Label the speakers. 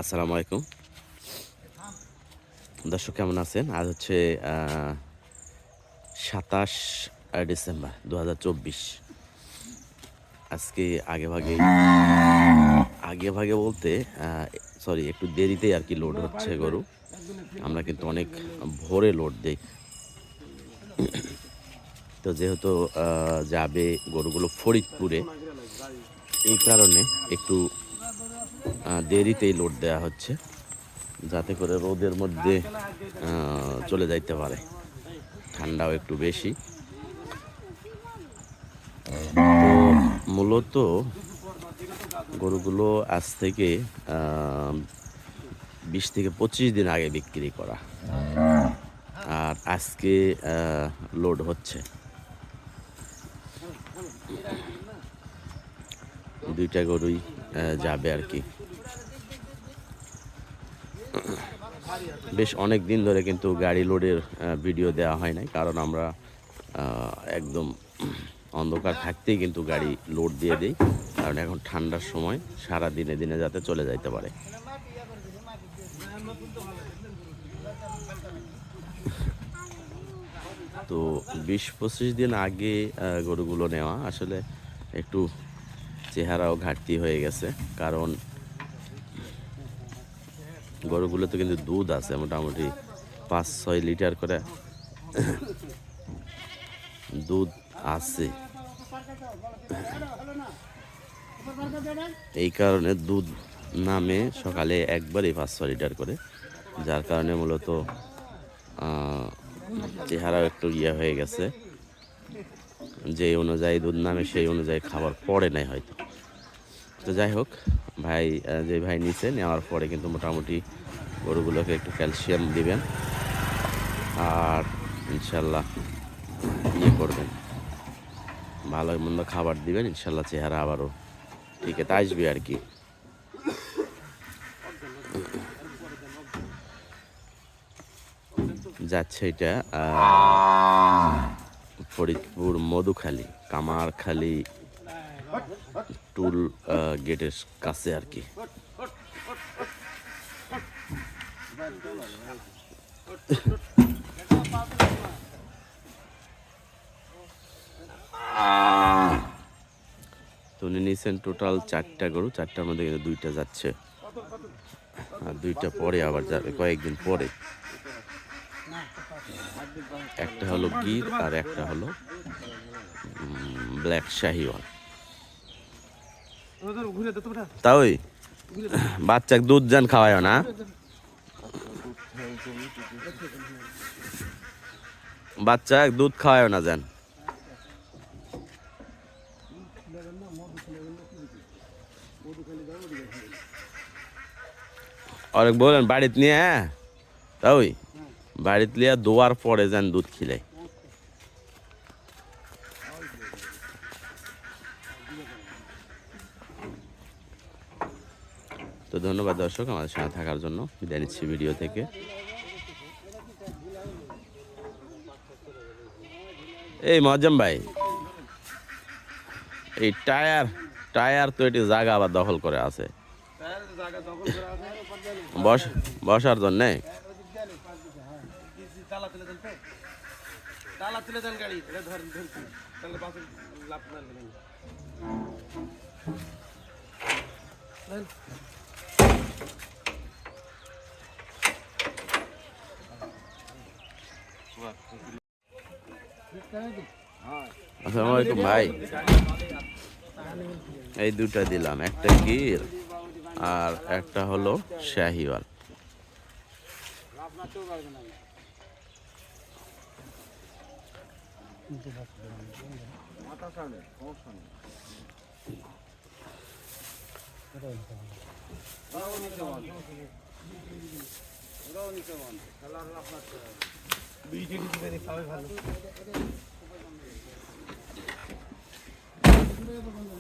Speaker 1: আসসালামু আলাইকুম দর্শক, কেমন আছেন? আজ হচ্ছে ২৭ ডিসেম্বর ২০২৪। আজকে আগে ভাগে বলতে সরি, একটু দেরিতেই আর কি লোড হচ্ছে গরু। আমরা কিন্তু অনেক ভোরে লোড দেই। তো যেহেতু যাবে গরুগুলো ফরিদপুরে, এই কারণে একটু দেরিতেই লোড দেওয়া হচ্ছে, যাতে করে রোদের মধ্যে চলে যাইতে পারে। ঠান্ডাও একটু বেশি। তো মূলত গরুগুলো আজ থেকে ২০ থেকে ২৫ দিন আগে বিক্রি করা, আর আজকে লোড হচ্ছে। দুইটা গরুই যাবে আর কি। বেশ অনেক দিন ধরে কিন্তু গাড়ি লোডের ভিডিও দেওয়া হয় নাই, কারণ আমরা একদম অন্ধকার থাকতেই কিন্তু গাড়ি লোড দিয়ে দিই, কারণ এখন ঠান্ডার সময় সারা দিনে দিনে যাতে চলে যাইতে পারে। তো ২০-২৫ দিন আগে গরুগুলো নেওয়া আসলে একটু চেহারাও ঘাটতি হয়ে গেছে, কারণ গরুগুলোতে কিন্তু দুধ আছে মোটামুটি ৫-৬ লিটার করে দুধ আছে। এই কারণে দুধ নামে সকালে একবারই ৫-৬ লিটার করে, যার কারণে মূলত চেহারাও একটু হয়ে গেছে। যে অনুযায়ী দুধ নামে সেই অনুযায়ী খাবার পড়ে নাই হয়তো। তো যাই হোক, যে ভাই নিচে নেওয়ার পরে কিন্তু মোটামুটি গরুগুলোকে একটু ক্যালসিয়াম দিবেন, আর ইনশাল্লাহ করবেন, ভালো মন্দ খাবার দিবেন, ইনশাল্লাহ চেহারা আবারও ঠিক আসবে আর কি। যাচ্ছে এটা ফরিদপুর মধুখালী কামারখালী টুল গেটের কাছে আর কি। তো উনি নিয়েছেন টোটাল 4টা গরু, 4টার মধ্যে কিন্তু 2টা যাচ্ছে, আর 2টা পরে আবার যাবে কয়েকদিন পরে। একটা হলো গির আর একটা হলো ব্ল্যাক শাহিওয়াল। তাই বাচ্চাকে দুধ যান খাওয়ায় না, বাচ্চা দুধ খাওয়ায় না যান। অনেক বলেন বাড়িতে নিয়ে, হ্যাঁ তাই বাড়িতে নিয়ে দোয়ার পরে যান দুধ খিলে। তো ধন্যবাদ দর্শক আমাদের সাথে থাকার জন্য। বিদায় নিচ্ছি ভিডিও থেকে। এই মজ্জম ভাই, এই টায়ার তো এটি জায়গা আবার দখল করে আছে বসার জন্য। আসসালামু আলাইকুম ভাই, এই দুটা দিলাম, একটা গির আর একটা হলো শাহিওয়াল। ভালো